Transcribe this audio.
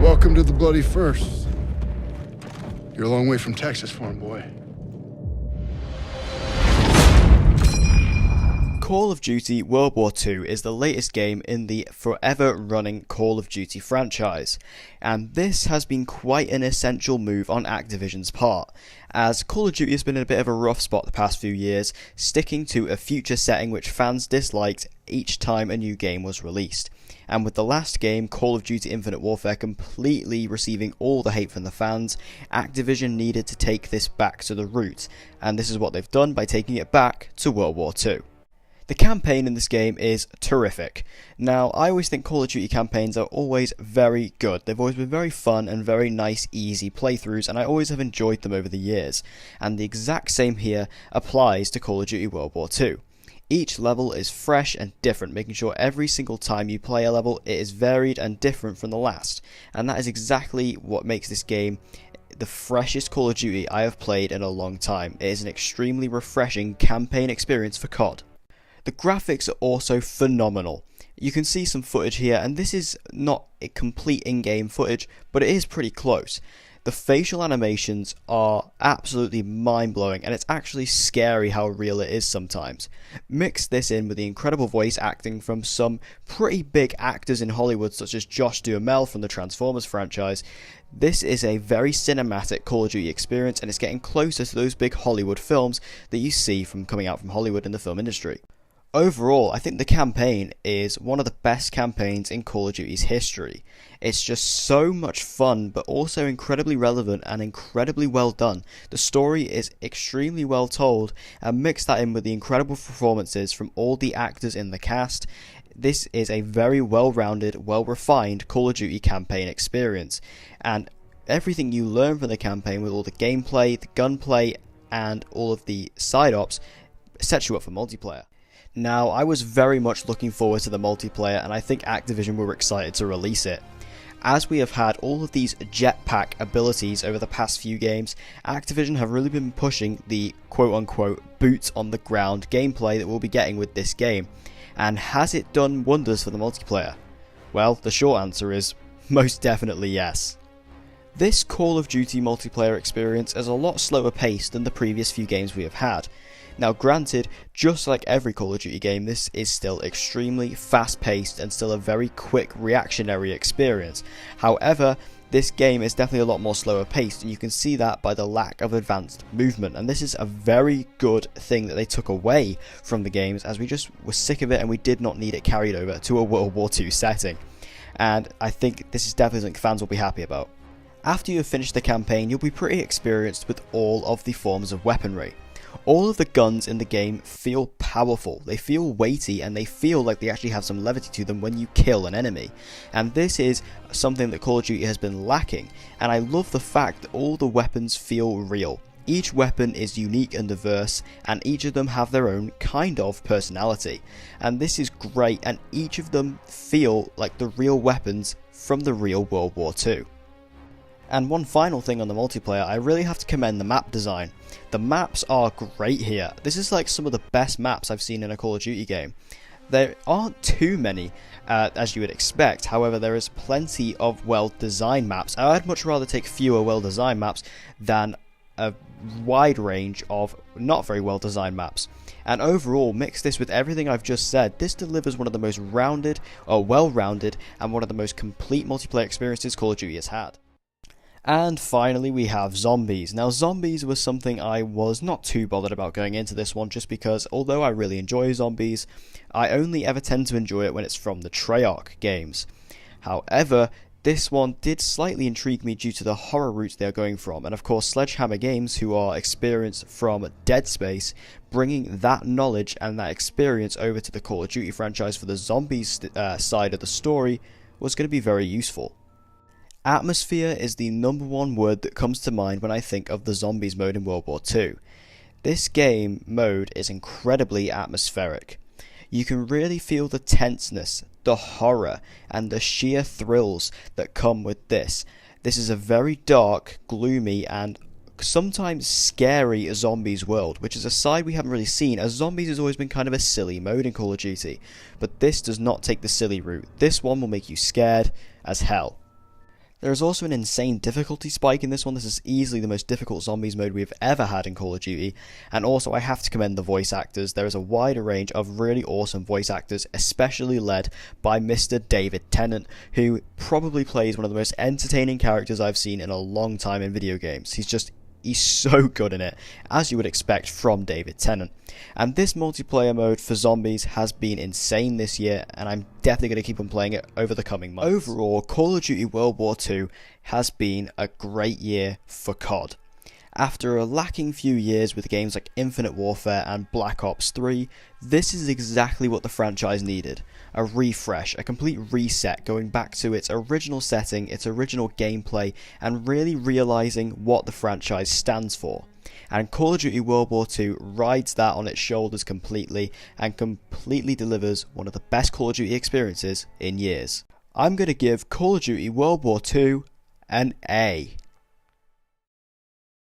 Welcome to the bloody first. You're a long way from Texas, farm boy. Call of Duty World War II is the latest game in the forever-running Call of Duty franchise, and this has been quite an essential move on Activision's part, as Call of Duty has been in a bit of a rough spot the past few years, sticking to a future setting which fans disliked each time a new game was released. And with the last game, Call of Duty Infinite Warfare, completely receiving all the hate from the fans, Activision needed to take this back to the roots, and this is what they've done by taking it back to World War II. The campaign in this game is terrific. Now, I always think Call of Duty campaigns are always very good. They've always been very fun and very nice, easy playthroughs, and I always have enjoyed them over the years. And the exact same here applies to Call of Duty World War II. Each level is fresh and different, making sure every single time you play a level, it is varied and different from the last. And that is exactly what makes this game the freshest Call of Duty I have played in a long time. It is an extremely refreshing campaign experience for COD. The graphics are also phenomenal. You can see some footage here, and this is not a complete in-game footage, but it is pretty close. The facial animations are absolutely mind-blowing, and it's actually scary how real it is sometimes. Mix this in with the incredible voice acting from some pretty big actors in Hollywood, such as Josh Duhamel from the Transformers franchise. This is a very cinematic Call of Duty experience, and it's getting closer to those big Hollywood films that you see from coming out from Hollywood in the film industry. Overall, I think the campaign is one of the best campaigns in Call of Duty's history. It's just so much fun, but also incredibly relevant and incredibly well done. The story is extremely well told, and mix that in with the incredible performances from all the actors in the cast. This is a very well-rounded, well-refined Call of Duty campaign experience, and everything you learn from the campaign with all the gameplay, the gunplay, and all of the side ops sets you up for multiplayer. Now, I was very much looking forward to the multiplayer, and I think Activision were excited to release it. As we have had all of these jetpack abilities over the past few games, Activision have really been pushing the quote-unquote boots on the ground gameplay that we'll be getting with this game. And has it done wonders for the multiplayer? Well, the short answer is most definitely yes. This Call of Duty multiplayer experience is a lot slower paced than the previous few games we have had. Now granted, just like every Call of Duty game, this is still extremely fast paced and still a very quick reactionary experience. However, this game is definitely a lot more slower paced, and you can see that by the lack of advanced movement, and this is a very good thing that they took away from the games, as we just were sick of it and we did not need it carried over to a World War II setting. And I think this is definitely something fans will be happy about. After you have finished the campaign, you'll be pretty experienced with all of the forms of weaponry. All of the guns in the game feel powerful, they feel weighty, and they feel like they actually have some levity to them when you kill an enemy. And this is something that Call of Duty has been lacking, and I love the fact that all the weapons feel real. Each weapon is unique and diverse, and each of them have their own kind of personality. And this is great, and each of them feel like the real weapons from the real World War II. And one final thing on the multiplayer, I really have to commend the map design. The maps are great here. This is like some of the best maps I've seen in a Call of Duty game. There aren't too many, as you would expect, however there is plenty of well-designed maps. I'd much rather take fewer well-designed maps than a wide range of not very well-designed maps. And overall, mix this with everything I've just said, this delivers one of the most rounded, or well-rounded, and one of the most complete multiplayer experiences Call of Duty has had. And finally we have zombies. Now zombies was something I was not too bothered about going into this one, just because although I really enjoy zombies, I only ever tend to enjoy it when it's from the Treyarch games. However, this one did slightly intrigue me due to the horror route they are going from, and of course Sledgehammer Games, who are experienced from Dead Space, bringing that knowledge and that experience over to the Call of Duty franchise for the zombies side of the story was going to be very useful. Atmosphere is the number one word that comes to mind when I think of the zombies mode in World War II. This game mode is incredibly atmospheric. You can really feel the tenseness, the horror, and the sheer thrills that come with this. This is a very dark, gloomy, and sometimes scary zombies world, which is a side we haven't really seen, as zombies has always been kind of a silly mode in Call of Duty, but this does not take the silly route. This one will make you scared as hell. There is also an insane difficulty spike in this one. This is easily the most difficult zombies mode we've ever had in Call of Duty, and also I have to commend the voice actors. There is a wider range of really awesome voice actors, especially led by Mr. David Tennant, who probably plays one of the most entertaining characters I've seen in a long time in video games. He's so good in it, as you would expect from David Tennant. And this multiplayer mode for zombies has been insane this year, and I'm definitely going to keep on playing it over the coming months. Overall, Call of Duty World War II has been a great year for COD. After a lacking few years with games like Infinite Warfare and Black Ops 3, this is exactly what the franchise needed. A refresh, a complete reset, going back to its original setting, its original gameplay, and really realising what the franchise stands for. And Call of Duty World War II rides that on its shoulders completely, and completely delivers one of the best Call of Duty experiences in years. I'm going to give Call of Duty World War II an A.